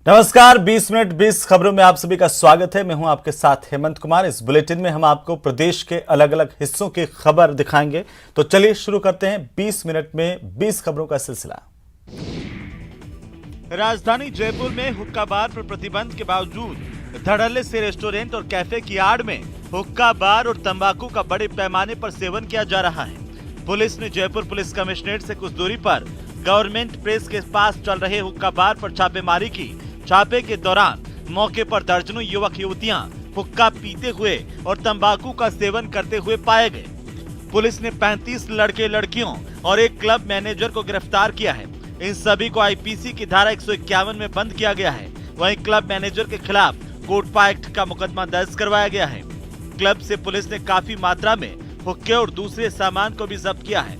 नमस्कार, 20 मिनट 20 खबरों में आप सभी का स्वागत है। मैं हूं आपके साथ हेमंत कुमार। इस बुलेटिन में हम आपको प्रदेश के अलग अलग हिस्सों की खबर दिखाएंगे। तो चलिए शुरू करते हैं 20 मिनट में 20 खबरों का सिलसिला। राजधानी जयपुर में हुक्का बार पर प्रतिबंध के बावजूद धड़ल्ले से रेस्टोरेंट और कैफे की आड़ में हुक्का बार और तंबाकू का बड़े पैमाने पर सेवन किया जा रहा है। पुलिस ने जयपुर पुलिस कमिश्नरेट से कुछ दूरी पर गवर्नमेंट प्रेस के पास चल रहे हुक्का बार पर छापेमारी की। छापे के दौरान मौके पर दर्जनों युवक युवतियां हुक्का पीते हुए और तंबाकू का सेवन करते हुए पाए गए। पुलिस ने 35 लड़के लड़कियों और एक क्लब मैनेजर को गिरफ्तार किया है। इन सभी को आईपीसी की धारा 151 में बंद किया गया है। वहीं क्लब मैनेजर के खिलाफ कोटपा एक्ट का मुकदमा दर्ज करवाया गया है। क्लब से पुलिस ने काफी मात्रा में हुक्के और दूसरे सामान को भी जब्त किया है।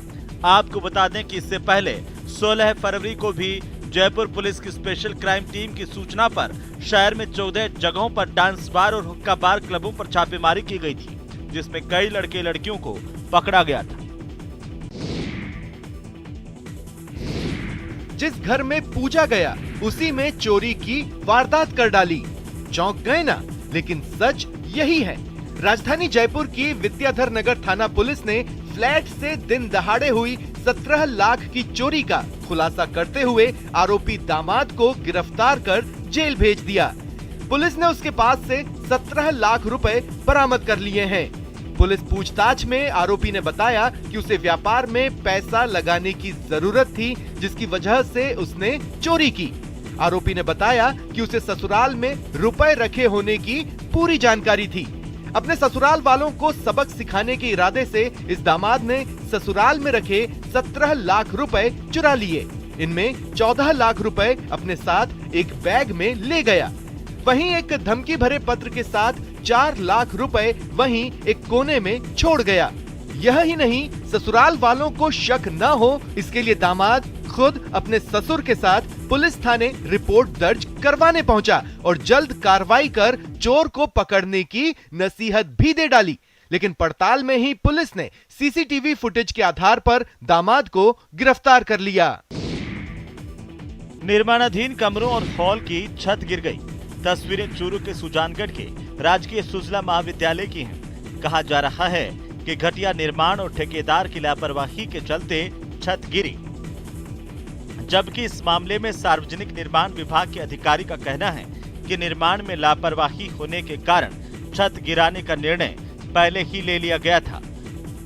आपको बता दें कि इससे पहले 16 फरवरी को भी जयपुर पुलिस की स्पेशल क्राइम टीम की सूचना पर शहर में 14 जगहों पर डांस बार और हुक्का बार क्लबों पर छापेमारी की गई थी, जिसमें कई लड़के लड़कियों को पकड़ा गया था। जिस घर में पूजा गया उसी में चोरी की वारदात कर डाली। चौंक गए ना, लेकिन सच यही है। राजधानी जयपुर की विद्याधर नगर थाना पुलिस ने फ्लैट से दिन दहाड़े हुई 17 लाख की चोरी का खुलासा करते हुए आरोपी दामाद को गिरफ्तार कर जेल भेज दिया। पुलिस ने उसके पास से 17 लाख रुपए बरामद कर लिए हैं। पुलिस पूछताछ में आरोपी ने बताया कि उसे व्यापार में पैसा लगाने की जरूरत थी, जिसकी वजह से उसने चोरी की। आरोपी ने बताया कि उसे ससुराल में रुपए रखे होने की पूरी जानकारी थी। अपने ससुराल वालों को सबक सिखाने के इरादे से इस दामाद ने ससुराल में रखे 17 लाख रुपए चुरा लिए। इनमें 14 लाख रुपए अपने साथ एक बैग में ले गया। वहीं एक धमकी भरे पत्र के साथ 4 लाख रुपए वहीं एक कोने में छोड़ गया। यह ही नहीं, ससुराल वालों को शक न हो इसके लिए दामाद खुद अपने ससुर के साथ पुलिस थाने रिपोर्ट दर्ज करवाने पहुंचा और जल्द कार्रवाई कर चोर को पकड़ने की नसीहत भी दे डाली। लेकिन पड़ताल में ही पुलिस ने सीसीटीवी फुटेज के आधार पर दामाद को गिरफ्तार कर लिया। निर्माणाधीन कमरों और हॉल की छत गिर गई। तस्वीरें चूरू के सुजानगढ़ के राजकीय सुजला महाविद्यालय की हैं। कहा जा रहा है कि घटिया निर्माण और ठेकेदार की लापरवाही के चलते छत गिरी, जबकि इस मामले में सार्वजनिक निर्माण विभाग के अधिकारी का कहना है कि निर्माण में लापरवाही होने के कारण छत गिराने का निर्णय पहले ही ले लिया गया था।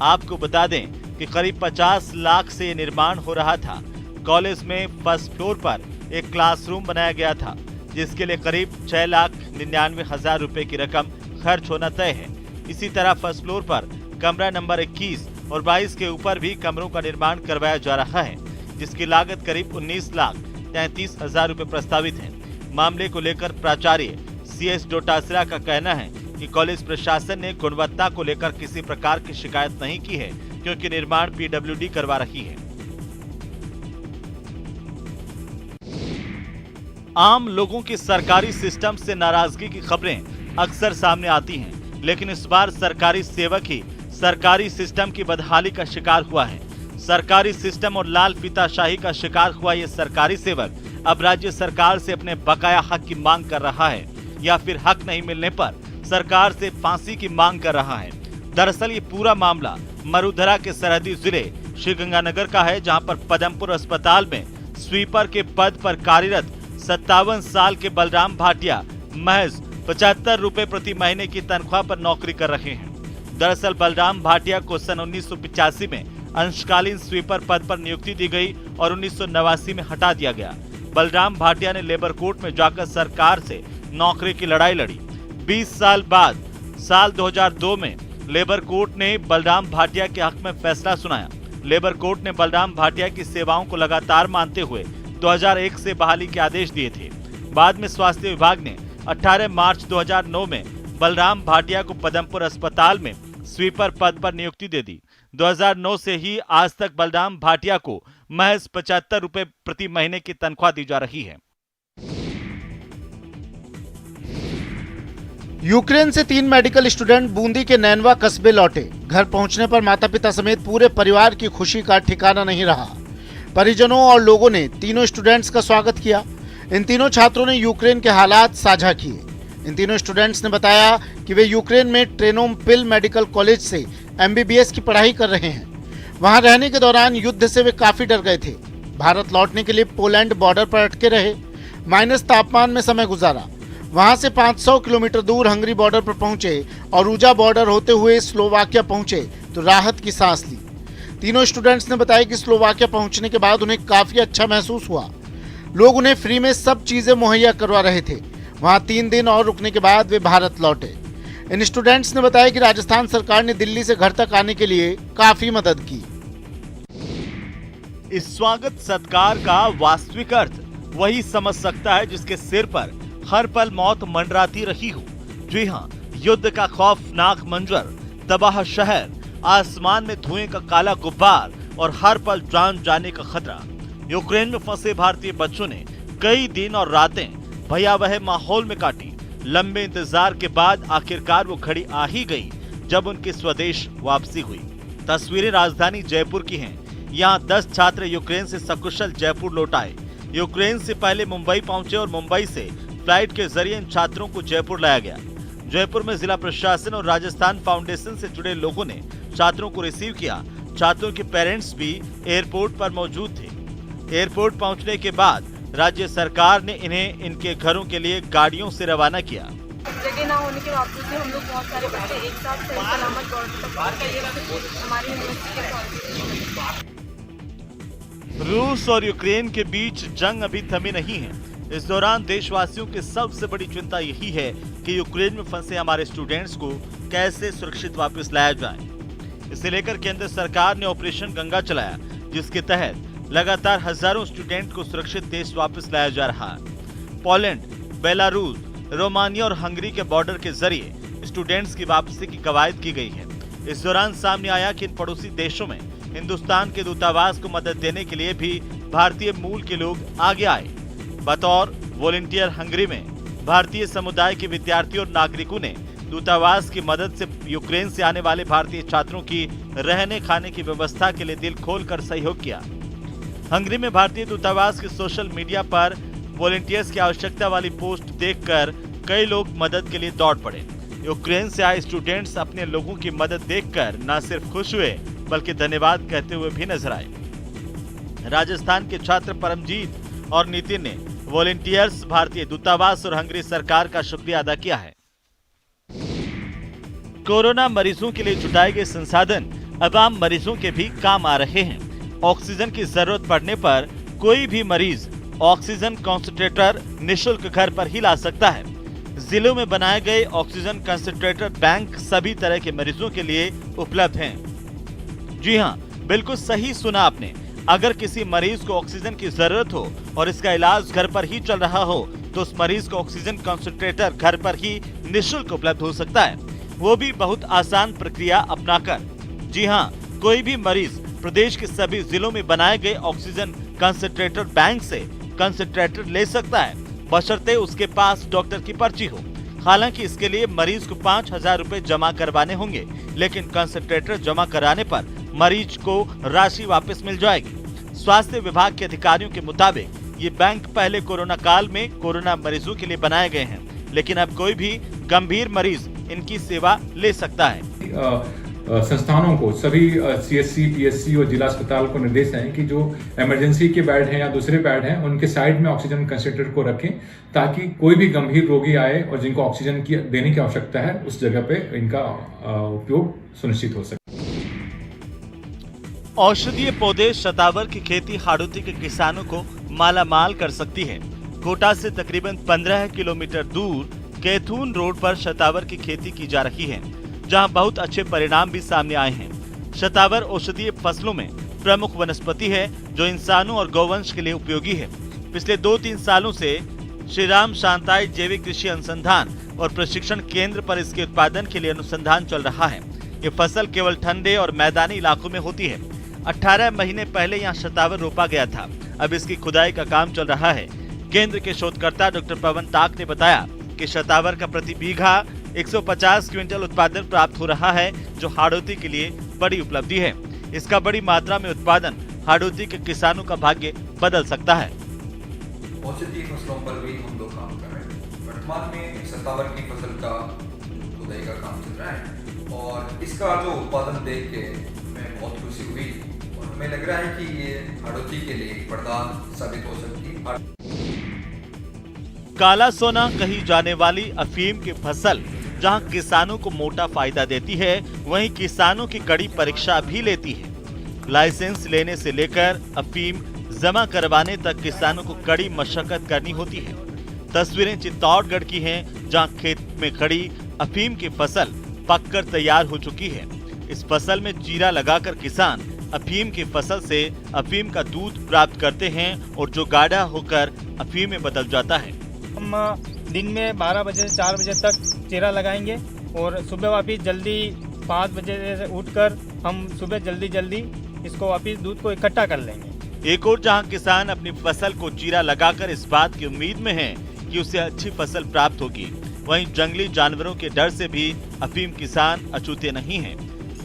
आपको बता दें कि करीब 50 लाख से निर्माण हो रहा था। कॉलेज में फर्स्ट फ्लोर पर एक क्लासरूम बनाया गया था, जिसके लिए करीब 6,99,000 रुपए की रकम खर्च होना तय है। इसी तरह फर्स्ट फ्लोर पर कमरा नंबर 21 और 22 के ऊपर भी कमरों का निर्माण करवाया जा रहा है, जिसकी लागत करीब 19,33,000 रुपए प्रस्तावित है। मामले को लेकर प्राचार्य CS डोटासरा का कहना है कि कॉलेज प्रशासन ने गुणवत्ता को लेकर किसी प्रकार की शिकायत नहीं की है, क्योंकि निर्माण PWD करवा रही है। आम लोगों की सरकारी सिस्टम से नाराजगी की खबरें अक्सर सामने आती हैं, लेकिन इस बार सरकारी सेवक ही सरकारी सिस्टम की बदहाली का शिकार हुआ है। सरकारी सिस्टम और लाल फीताशाही का शिकार हुआ ये सरकारी सेवक अब राज्य सरकार से अपने बकाया हक की मांग कर रहा है, या फिर हक नहीं मिलने पर सरकार से फांसी की मांग कर रहा है। दरअसल ये पूरा मामला मरुधरा के सरहदी जिले श्रीगंगानगर का है, जहां पर पदमपुर अस्पताल में स्वीपर के पद पर कार्यरत 57 साल के बलराम भाटिया महज 75 रुपए प्रति महीने की तनख्वाह पर नौकरी कर रहे हैं। दरअसल बलराम भाटिया को सन 1985 में अंशकालीन स्वीपर पद पर नियुक्ति दी गई और 1989 में हटा दिया गया। बलराम भाटिया ने लेबर कोर्ट में जाकर सरकार से नौकरी की लड़ाई लड़ी। 20 साल बाद साल 2002 में लेबर कोर्ट ने बलराम भाटिया के हक में फैसला सुनाया। लेबर कोर्ट ने बलराम भाटिया की सेवाओं को लगातार मानते हुए 2001 से बहाली के आदेश दिए थे। बाद में स्वास्थ्य विभाग ने 18 मार्च 2009 में बलराम भाटिया को पदमपुर अस्पताल में स्वीपर पद पर नियुक्ति दे दी। 2009 से ही आज तक बलराम भाटिया को महज 75 रुपए प्रति महीने की तनख्वाह दी जा रही है। यूक्रेन से 3 मेडिकल स्टूडेंट बूंदी के नैनवा कस्बे लौटे। घर पहुंचने पर माता पिता समेत पूरे परिवार की खुशी का ठिकाना नहीं रहा। परिजनों और लोगों ने तीनों स्टूडेंट्स का स्वागत किया। इन तीनों छात्रों ने यूक्रेन के हालात साझा किए। इन तीनों स्टूडेंट्स ने बताया कि वे यूक्रेन में ट्रेनोपिल मेडिकल कॉलेज से MBBS की पढ़ाई कर रहे हैं। वहां रहने के दौरान युद्ध से वे काफी डर गए थे। भारत लौटने के लिए पोलैंड बॉर्डर पर अटके रहे, माइनस तापमान में समय गुजारा। वहां से 500 किलोमीटर दूर हंगरी बॉर्डर पर पहुंचे और ऊजा बॉर्डर होते हुए स्लोवाकिया पहुंचे तो राहत की सांस ली। तीनों स्टूडेंट्स ने बताया कि स्लोवाकिया पहुंचने के बाद उन्हें काफी अच्छा महसूस हुआ। लोग उन्हें फ्री में सब चीजें मुहैया करवा रहे थे। वहां 3 दिन और रुकने के बाद वे भारत लौटे। इन स्टूडेंट्स ने बताया कि राजस्थान सरकार ने दिल्ली से घर तक आने के लिए काफी मदद की। इस स्वागत सत्कार का वास्तविक अर्थ वही समझ सकता है जिसके सिर पर हर पल मौत मंडराती रही हो। जी हाँ, युद्ध का खौफनाक मंजर, तबाह शहर, आसमान में धुएं का काला गुब्बार और हर पल जान जाने का खतरा। यूक्रेन में फंसे भारतीय बच्चों ने कई दिन और रातें भयावह माहौल में काटी। लंबे इंतजार के बाद आखिरकार वो घड़ी आ ही गई जब उनके स्वदेश वापसी हुई। तस्वीरें राजधानी जयपुर की हैं। यहाँ 10 छात्र यूक्रेन से सकुशल जयपुर लौट आए। यूक्रेन से पहले मुंबई पहुंचे और मुंबई से फ्लाइट के जरिए इन छात्रों को जयपुर लाया गया। जयपुर में जिला प्रशासन और राजस्थान फाउंडेशन से जुड़े लोगों ने छात्रों को रिसीव किया। छात्रों के पेरेंट्स भी एयरपोर्ट पर मौजूद थे। एयरपोर्ट पहुंचने के बाद राज्य सरकार ने इन्हें इनके घरों के लिए गाड़ियों से रवाना किया। जगह ना होने के बावजूद भी हम लोग बहुत सारे बच्चे एक साथ सही सलामत बॉर्डर तक पहुंच गए। हमारी यूनिवर्सिटी के रूस और यूक्रेन के बीच जंग अभी थमी नहीं है। इस दौरान देशवासियों की सबसे बड़ी चिंता यही है कि यूक्रेन में फंसे हमारे स्टूडेंट्स को कैसे सुरक्षित वापस लाया जाए। इसे लेकर केंद्र सरकार ने ऑपरेशन गंगा चलाया, जिसके तहत लगातार हजारों स्टूडेंट को सुरक्षित देश वापस लाया जा रहा है। पोलैंड, बेलारूस, रोमानिया और हंगरी के बॉर्डर के जरिए स्टूडेंट्स की वापसी की कवायद की गई है। इस दौरान सामने आया कि इन पड़ोसी देशों में हिंदुस्तान के दूतावास को मदद देने के लिए भी भारतीय मूल के लोग आगे आए। बतौर वॉलंटियर हंगरी में भारतीय समुदाय के विद्यार्थियों और नागरिकों ने दूतावास की मदद से यूक्रेन से आने वाले भारतीय छात्रों की रहने खाने की व्यवस्था के लिए दिल खोलकर सहयोग किया। हंगरी में भारतीय दूतावास के सोशल मीडिया पर वॉलंटियर्स की आवश्यकता वाली पोस्ट देखकर कई लोग मदद के लिए दौड़ पड़े। यूक्रेन से आए स्टूडेंट्स अपने लोगों की मदद देखकर न सिर्फ खुश हुए बल्कि धन्यवाद कहते हुए भी नजर आए। राजस्थान के छात्र परमजीत और नितिन ने वॉलंटियर्स, भारतीय दूतावास और हंगरी सरकार का शुक्रिया अदा किया है। कोरोना मरीजों के लिए जुटाए गए संसाधन अब आम मरीजों के भी काम आ रहे हैं। ऑक्सीजन की जरूरत पड़ने पर कोई भी मरीज ऑक्सीजन कंसंट्रेटर निःशुल्क घर पर ही ला सकता है। जिलों में बनाए गए ऑक्सीजन कंसंट्रेटर बैंक सभी तरह के मरीजों के लिए उपलब्ध हैं। जी हाँ, बिल्कुल सही सुना आपने। अगर किसी मरीज को ऑक्सीजन की जरूरत हो और इसका इलाज घर पर ही चल रहा हो तो उस मरीज को ऑक्सीजन कंसंट्रेटर घर पर ही निःशुल्क उपलब्ध हो सकता है, वो भी बहुत आसान प्रक्रिया अपनाकर। जी हाँ, कोई भी मरीज प्रदेश के सभी जिलों में बनाए गए ऑक्सीजन कंसंट्रेटर बैंक से कंसंट्रेटर ले सकता है, बशर्ते उसके पास डॉक्टर की पर्ची हो। हालांकि इसके लिए मरीज को 5,000 रुपए जमा करवाने होंगे, लेकिन कंसंट्रेटर जमा कराने पर मरीज को राशि वापस मिल जाएगी। स्वास्थ्य विभाग के अधिकारियों के मुताबिक ये बैंक पहले कोरोना काल में कोरोना मरीजों के लिए बनाए गए हैं, लेकिन अब कोई भी गंभीर मरीज इनकी सेवा ले सकता है। संस्थानों को, सभी CSC, PSC और जिला अस्पताल को निर्देश है कि जो इमरजेंसी के बेड हैं या दूसरे बेड हैं उनके साइड में ऑक्सीजन कंसंट्रेटर को रखें, ताकि कोई भी गंभीर रोगी आए और जिनको ऑक्सीजन की देने की आवश्यकता है उस जगह पे इनका उपयोग सुनिश्चित हो सके। औषधीय पौधे शतावर की खेती हाड़ौती के किसानों को मालामाल कर सकती है। कोटा से तकरीबन 15 किलोमीटर दूर कैथून रोड पर शतावर की खेती की जा रही है, जहां बहुत अच्छे परिणाम भी सामने आए हैं। शतावर औषधीय फसलों में प्रमुख वनस्पति है जो इंसानों और गौवंश के लिए उपयोगी है। पिछले 2-3 सालों से श्री राम शांताई जैविक कृषि अनुसंधान और प्रशिक्षण केंद्र पर इसके उत्पादन के लिए अनुसंधान चल रहा है। ये फसल केवल ठंडे और मैदानी इलाकों में होती है। 18 महीने पहले यहाँ शतावर रोपा गया था, अब इसकी खुदाई का काम चल रहा है। केंद्र के शोधकर्ता डॉक्टर पवन ताक ने बताया कि शतावर का प्रति बीघा 150 क्विंटल उत्पादन प्राप्त हो रहा है, जो हाड़ौती के लिए बड़ी उपलब्धि है। इसका बड़ी मात्रा में उत्पादन हाड़ौती के किसानों का भाग्य बदल सकता है। औषधीय फसलों पर भी हम लोग काम कर रहे हैं। वर्तमान में सतावर की फसल का खुदाई का काम चल रहा है और इसका जो उत्पादन देख के हमें बहुत खुशी हुई और हमें लग रहा है कि ये हाड़ौती के लिए वरदान साबित हो सकती है। काला सोना कही जाने वाली अफीम की फसल जहां किसानों को मोटा फायदा देती है, वहीं किसानों की कड़ी परीक्षा भी लेती है। लाइसेंस लेने से लेकर अफीम जमा करवाने तक किसानों को कड़ी मशक्कत करनी होती है। तस्वीरें चित्तौड़गढ़ की हैं, जहां खेत में खड़ी अफीम की फसल पककर तैयार हो चुकी है। इस फसल में चीरा लगाकर किसान अफीम की फसल से अफीम का दूध प्राप्त करते हैं और जो गाढ़ा होकर अफीम में बदल जाता है। हम दिन में 12 बजे से 4 बजे तक चीरा लगाएंगे और सुबह वापिस जल्दी 5 बजे से उठकर हम सुबह जल्दी इसको वापिस दूध को इकट्ठा कर लेंगे। एक और जहां किसान अपनी फसल को चीरा लगाकर इस बात की उम्मीद में है कि उसे अच्छी फसल प्राप्त होगी, वहीं जंगली जानवरों के डर से भी अफीम किसान अछूते नहीं हैं।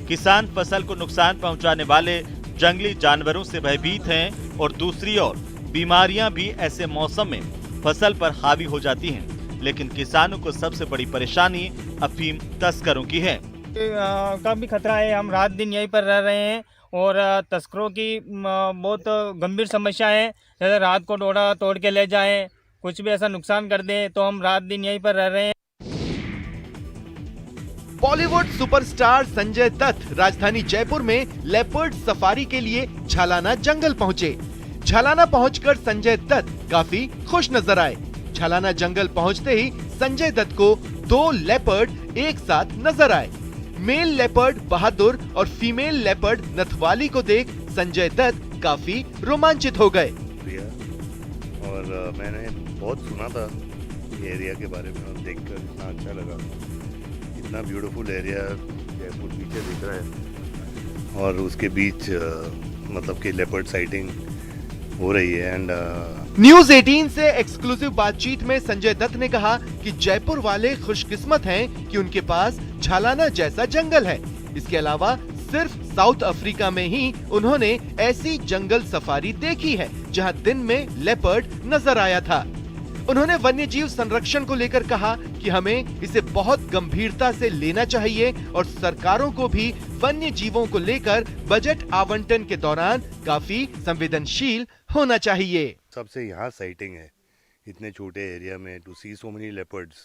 किसान फसल को नुकसान पहुंचाने वाले जंगली जानवरों से भयभीत हैं और दूसरी ओर बीमारियां भी ऐसे मौसम में फसल पर हावी हो जाती हैं। लेकिन किसानों को सबसे बड़ी परेशानी अफीम तस्करों की है। का भी खतरा है, हम रात दिन यहीं पर रह रहे हैं और तस्करों की बहुत गंभीर समस्या है। जैसे रात को डोरा तोड़ के ले जाएं, कुछ भी ऐसा नुकसान कर दें, तो हम रात दिन यहीं पर रह रहे हैं। बॉलीवुड सुपरस्टार संजय दत्त राजधानी जयपुर में लेपर्ड सफारी के लिए झालाना जंगल पहुंचे। झालाना पहुंचकर संजय दत्त काफी खुश नजर आए। झालाना जंगल पहुंचते ही संजय दत्त को 2 लेपर्ड एक साथ नजर आए। मेल लेपर्ड बहादुर और फीमेल लेपर्ड नथवाली को देख संजय दत्त काफी रोमांचित हो गए। और मैंने बहुत सुना था ये एरिया के बारे में और देखकर इतना अच्छा लगा। इतना ब्यूटीफुल एरिया जयपुर पीछे दिख रहा है और उसके बीच मतलब कि लेपर्ड साइटिंग हो रही है। एंड न्यूज 18 से एक्सक्लूसिव बातचीत में संजय दत्त ने कहा कि जयपुर वाले खुशकिस्मत हैं कि उनके पास झालाना जैसा जंगल है। इसके अलावा सिर्फ साउथ अफ्रीका में ही उन्होंने ऐसी जंगल सफारी देखी है जहां दिन में लेपर्ड नजर आया था। उन्होंने वन्यजीव संरक्षण को लेकर कहा कि हमें इसे बहुत गंभीरता से लेना चाहिए और सरकारों को भी वन्य जीवों को लेकर बजट आवंटन के दौरान काफी संवेदनशील होना चाहिए। सबसे यहाँ साइटिंग है इतने छोटे एरिया में, to see so many leopards,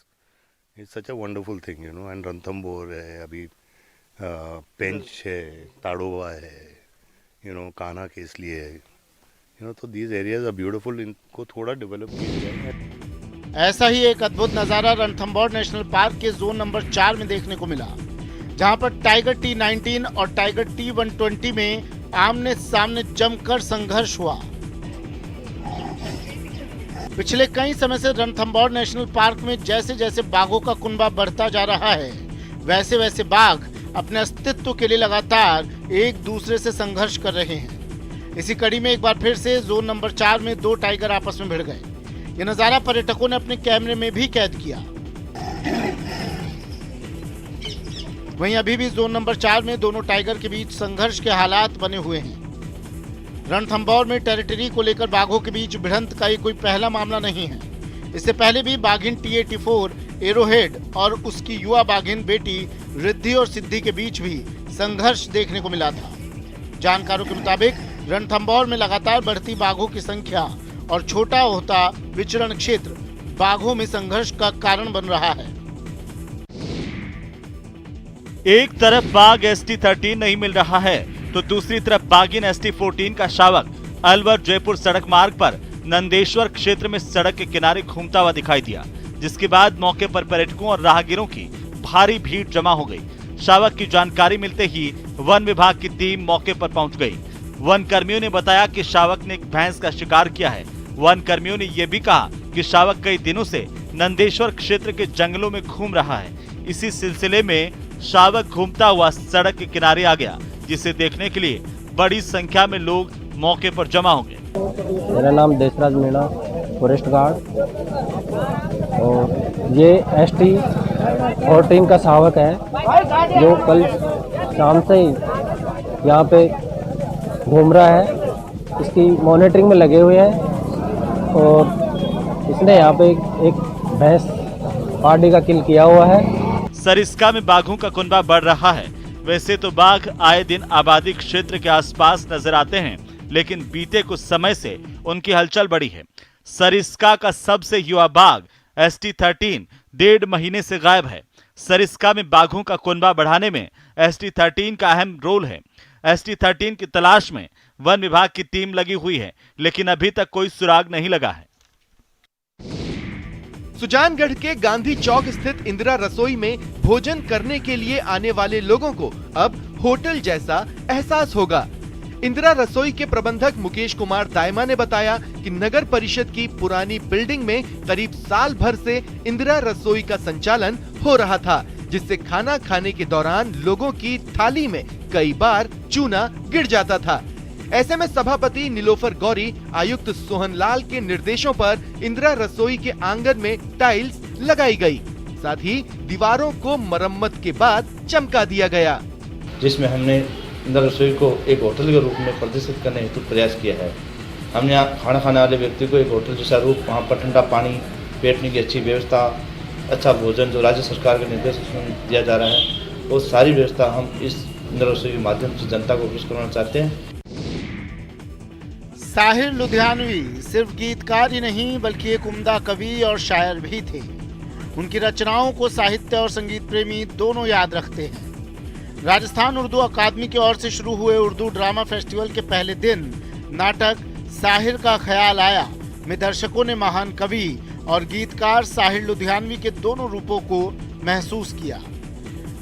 it's such a wonderful thing, you know. And Ranthambore है, अभी पेंच है, ताड़ोवा है, यू नो, कान्हा केसली है, यू नो। तो दीज एरियाज आर ब्यूटीफुल, इनको थोड़ा डेवलप किया जाए। ऐसा ही एक अद्भुत नज़ारा रणथंबोर नेशनल पार्क के जोन नंबर 4 में देखने को मिला, जहां पर टाइगर T19 और टाइगर T120 में आमने सामने जमकर संघर्ष हुआ। पिछले कई समय से रणथंबोर नेशनल पार्क में जैसे जैसे बाघों का कुनबा बढ़ता जा रहा है, वैसे वैसे बाघ अपने अस्तित्व के लिए लगातार एक दूसरे से संघर्ष कर रहे हैं। इसी कड़ी में एक बार फिर से जोन नंबर 4 में 2 टाइगर आपस में भिड़ गए। ये नज़ारा पर्यटकों ने अपने कैमरे में भी कैद किया। वहीं अभी भी जोन नंबर 4 में दोनों टाइगर के बीच संघर्ष के हालात बने हुए हैं। रणथंबोर में टेरिटरी को लेकर बाघों के बीच भिड़ंत का ये कोई पहला मामला नहीं है। इससे पहले भी बाघिन T84 एरोहेड और उसकी युवा बाघिन बेटी रिद्धि और सिद्धि के बीच भी संघर्ष देखने को मिला था। जानकारों के मुताबिक रणथंबोर में लगातार बढ़ती बाघों की संख्या और छोटा होता विचरण क्षेत्र बाघों में संघर्ष का कारण बन रहा है। एक तरफ बाघ ST13 नहीं मिल रहा है तो दूसरी तरफ बाघिन ST14 का शावक अलवर जयपुर सड़क मार्ग पर नंदेश्वर क्षेत्र में सड़क के किनारे घूमता हुआ दिखाई दिया, जिसके बाद मौके पर पर्यटकों और राहगीरों की भारी भीड़ जमा हो गई। शावक की जानकारी मिलते ही वन विभाग की टीम मौके पर पहुंच गई। वन कर्मियों ने बताया कि शावक ने एक भैंस का शिकार किया है। वन कर्मियों ने यह भी कहा कि शावक कई दिनों से नंदेश्वर क्षेत्र के जंगलों में घूम रहा है। इसी सिलसिले में शावक घूमता हुआ सड़क के किनारे आ गया, जिसे देखने के लिए बड़ी संख्या में लोग मौके पर जमा हो गए। मेरा नाम देशराज मीणा, फॉरेस्ट गार्ड, और ये ST14 का शावक है जो कल शाम से ही यहाँ पे घूम रहा है। इसकी मॉनिटरिंग में लगे हुए हैं और इसने यहाँ पे एक भैंस पार्टी का किल किया हुआ है। सरिस्का में बाघों का कुनबा बढ़ रहा है। वैसे तो बाघ आए दिन आबादी क्षेत्र के आसपास नजर आते हैं, लेकिन बीते कुछ समय से उनकी हलचल बढ़ी है। सरिस्का का सबसे युवा बाघ ST13 1.5 महीने से गायब है। सरिस्का में बाघों का कुनबा बढ़ाने में ST13 का अहम रोल है। ST13 की तलाश में वन विभाग की टीम लगी हुई है, लेकिन अभी तक कोई सुराग नहीं लगा है। सुजानगढ़ के गांधी चौक स्थित इंदिरा रसोई में भोजन करने के लिए आने वाले लोगों को अब होटल जैसा एहसास होगा। इंदिरा रसोई के प्रबंधक मुकेश कुमार दायमा ने बताया कि नगर परिषद की पुरानी बिल्डिंग में करीब साल भर से इंदिरा रसोई का संचालन हो रहा था, जिससे खाना खाने के दौरान लोगों की थाली में कई बार चूना गिर जाता था। ऐसे में सभापति नीलोफर गौरी, आयुक्त सोहनलाल के निर्देशों पर इंदिरा रसोई के आंगन में टाइल्स लगाई गई। साथ ही दीवारों को मरम्मत के बाद चमका दिया गया, जिसमें हमने इंदिरा रसोई को एक होटल के रूप में प्रदर्शित करने हेतु प्रयास किया है। हमने यहाँ खाना खाने वाले व्यक्ति को एक होटल जैसा रूप, वहाँ पर ठंडा पानी, बैठने की अच्छी व्यवस्था, अच्छा भोजन जो राज्य सरकार के निर्देश में दिया जा रहा है, वो सारी व्यवस्था हम इस इंदिरा रसोई के माध्यम से जनता को पेश करवाना चाहते हैं। साहिर लुधियानवी सिर्फ गीतकार ही नहीं बल्कि एक उम्दा कवि और शायर भी थे। उनकी रचनाओं को साहित्य और संगीत प्रेमी दोनों याद रखते हैं। राजस्थान उर्दू अकादमी की ओर से शुरू हुए उर्दू ड्रामा फेस्टिवल के पहले दिन नाटक साहिर का ख्याल आया में दर्शकों ने महान कवि और गीतकार साहिर लुधियानवी के दोनों रूपों को महसूस किया।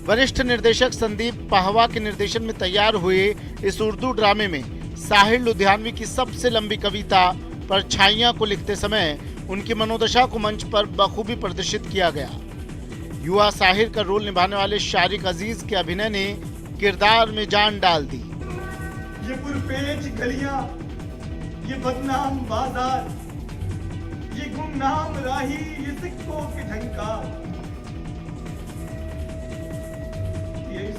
वरिष्ठ निर्देशक संदीप पाहवा के निर्देशन में तैयार हुए इस उर्दू ड्रामे में साहिर लुधियानवी की सबसे लंबी कविता परछाइयां को लिखते समय उनकी मनोदशा को मंच पर बखूबी प्रदर्शित किया गया। युवा साहिर का रोल निभाने वाले शारिक अजीज के अभिनय ने किरदार में जान डाल दी। ये पुरपेच गलियां, ये बदनाम बाजार, ये गुमनाम राही, ये सिक्कों के झंकार, ये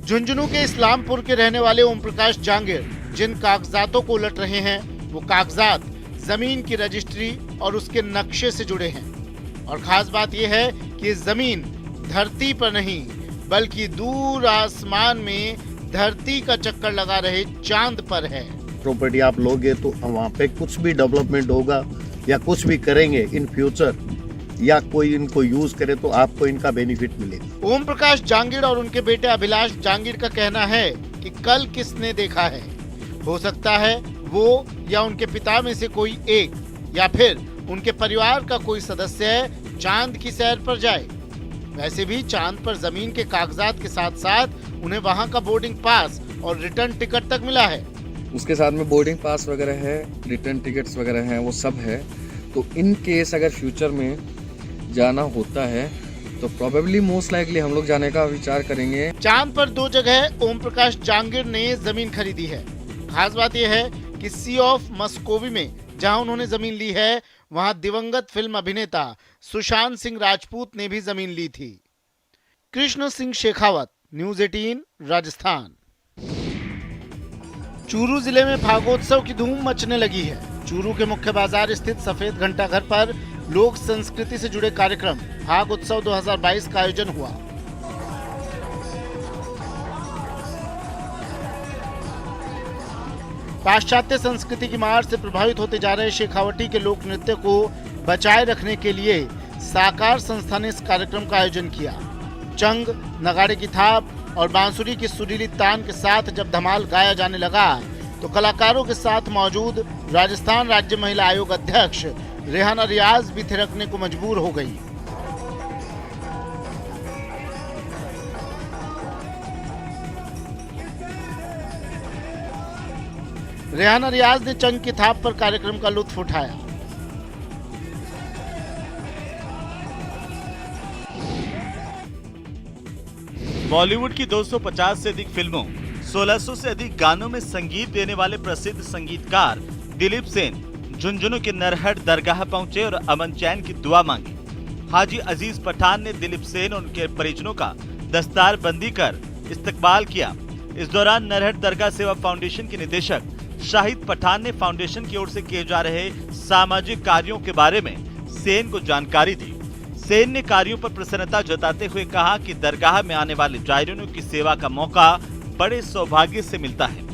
झुंझुनू के इस्लामपुर के रहने वाले ओम प्रकाश जांगीर जिन कागजातों को उलट रहे हैं, वो कागजात जमीन की रजिस्ट्री और उसके नक्शे से जुड़े हैं। और खास बात यह है कि जमीन धरती पर नहीं बल्कि दूर आसमान में धरती का चक्कर लगा रहे चांद पर है। प्रॉपर्टी आप लोगे तो वहाँ पे कुछ भी डेवलपमेंट होगा या कुछ भी करेंगे इन फ्यूचर या कोई इनको यूज करे तो आपको इनका बेनिफिट मिलेगा। ओम प्रकाश जांगीर और उनके बेटे अभिलाष जांगीर का कहना है कि कल किसने देखा है, हो सकता है वो या उनके पिता में से कोई एक या फिर उनके परिवार का कोई सदस्य चांद की सैर पर जाए। वैसे भी चांद पर जमीन के कागजात के साथ साथ उन्हें वहां का बोर्डिंग पास और रिटर्न टिकट तक मिला है। उसके साथ में बोर्डिंग पास वगैरह है, रिटर्न टिकट्स वगैरह हैं, वो सब है। तो इन केस अगर फ्यूचर में जाना होता है तो प्रोबेबली मोस्ट लाइकली हम लोग जाने का विचार करेंगे। चांद पर 2 जगह ओम प्रकाश जांगीर ने जमीन खरीदी है। खास बात यह है कि सी ऑफ मस्कोवी में जहां उन्होंने जमीन ली है, वहां दिवंगत फिल्म अभिनेता सुशांत सिंह राजपूत ने भी जमीन ली थी। कृष्ण सिंह शेखावत, न्यूज़ 18 राजस्थान। चूरू जिले में फागोत्सव की धूम मचने लगी है। चूरू के मुख्य बाजार स्थित सफेद घंटाघर पर लोक संस्कृति से जुड़े कार्यक्रम फाग उत्सव 2022 का आयोजन हुआ। पाश्चात्य संस्कृति की मार से प्रभावित होते जा रहे शेखावटी के लोक नृत्य को बचाए रखने के लिए साकार संस्था ने इस कार्यक्रम का आयोजन किया। चंग, नगाड़े की थाप और बांसुरी की सुरीली तान के साथ जब धमाल गाया जाने लगा तो कलाकारों के साथ मौजूद राजस्थान राज्य महिला आयोग अध्यक्ष रेहाना रियाज भी थिरकने को मजबूर हो गई। रेहाना रियाज ने चंग की थाप पर कार्यक्रम का लुत्फ उठाया। बॉलीवुड की 250 से अधिक फिल्मों, 1600 से अधिक गानों में संगीत देने वाले प्रसिद्ध संगीतकार दिलीप सेन झुंझुनू के नरहट दरगाह पहुंचे और अमन चैन की दुआ मांगी। हाजी अजीज पठान ने दिलीप सेन और उनके परिजनों का दस्तार बंदी कर इस्तकबाल किया। इस दौरान नरहट दरगाह सेवा फाउंडेशन के निदेशक शाहिद पठान ने फाउंडेशन की ओर से किए जा रहे सामाजिक कार्यों के बारे में सेन को जानकारी दी। सेन ने कार्यों पर प्रसन्नता जताते हुए कहा कि दरगाह में आने वाले जायरीनों की सेवा का मौका बड़े सौभाग्य से मिलता है।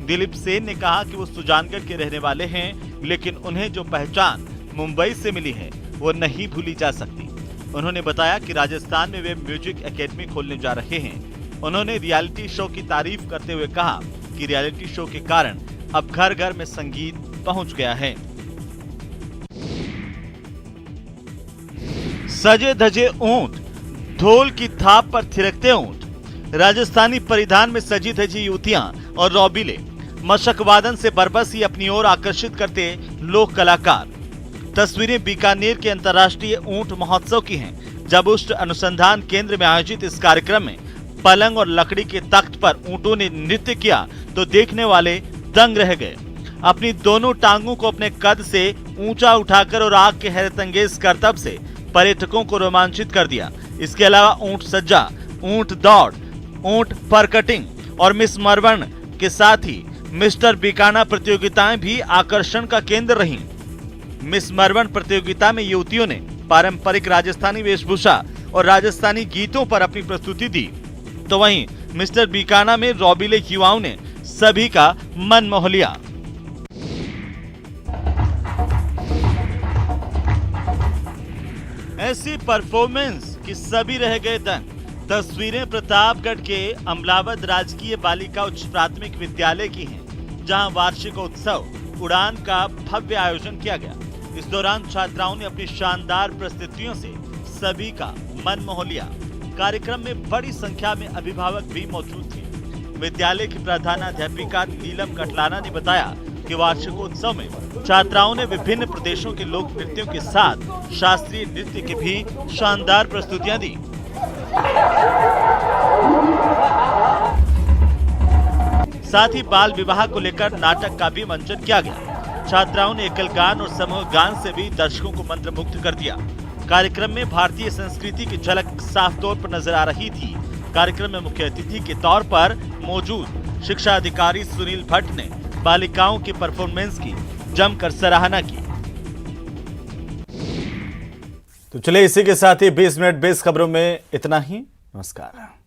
दिलीप सेन ने कहा कि वो सुजानगढ़ के रहने वाले हैं, लेकिन उन्हें जो पहचान मुंबई से मिली है वो नहीं भूली जा सकती। उन्होंने बताया कि राजस्थान में वे म्यूजिक एकेडमी खोलने जा रहे हैं। उन्होंने रियलिटी शो की तारीफ करते हुए कहा कि रियलिटी शो के कारण अब घर घर में संगीत पहुंच गया है। सजे धजे ऊंट, ढोल की थाप पर थिरकते ऊंट, राजस्थानी परिधान में सजी धजी युवतियां और रौबीले, मशक वादन से बरबस ही अपनी ओर आकर्षित करते लोक कलाकार। तस्वीरें बीकानेर के अंतर्राष्ट्रीय ऊंट महोत्सव की हैं, जब उष्ट अनुसंधान केंद्र में आयोजित इस कार्यक्रम में पलंग और लकड़ी के तख्त पर ऊंटों ने नृत्य किया तो देखने वाले दंग रह गए। अपनी दोनों टांगों को अपने कद से ऊंचा उठाकर और आग के हैरतअंगेज करतब से पर्यटकों को रोमांचित कर दिया। इसके अलावा ऊंट सज्जा, ऊंट दौड़, ऊंट परकटिंग और मिस मरवण के साथ ही मिस्टर बीकाना प्रतियोगिताएं भी आकर्षण का केंद्र रहीं। मिस मरवण प्रतियोगिता में युवतियों ने पारंपरिक राजस्थानी वेशभूषा और राजस्थानी गीतों पर अपनी प्रस्तुति दी, तो वहीं मिस्टर बीकाना में रौबीले युवाओं ने सभी का मन मोह लिया। ऐसी परफॉर्मेंस कि सभी रह गए दंग। तस्वीरें प्रतापगढ़ के अमलावद राजकीय बालिका उच्च प्राथमिक विद्यालय की हैं, जहां वार्षिक उत्सव उड़ान का भव्य आयोजन किया गया। इस दौरान छात्राओं ने अपनी शानदार प्रस्तुतियों से सभी का मन मोह लिया। कार्यक्रम में बड़ी संख्या में अभिभावक भी मौजूद थे। विद्यालय की प्रधानाध्यापिका नीलम कटलाना ने बताया कि वार्षिकोत्सव में छात्राओं ने विभिन्न प्रदेशों के लोक नृत्यों के साथ शास्त्रीय नृत्य की भी शानदार प्रस्तुतियां दी। साथ ही बाल विवाह को लेकर नाटक का भी मंचन किया गया। छात्राओं ने एकल गान और समूह गान से भी दर्शकों को मंत्रमुग्ध कर दिया। कार्यक्रम में भारतीय संस्कृति की झलक साफ तौर पर नजर आ रही थी। कार्यक्रम में मुख्य अतिथि के तौर पर मौजूद शिक्षा अधिकारी सुनील भट्ट ने बालिकाओं की परफॉर्मेंस की जमकर सराहना की। तो चलिए इसी के साथ ही 20 मिनट 20 खबरों में इतना ही। नमस्कार।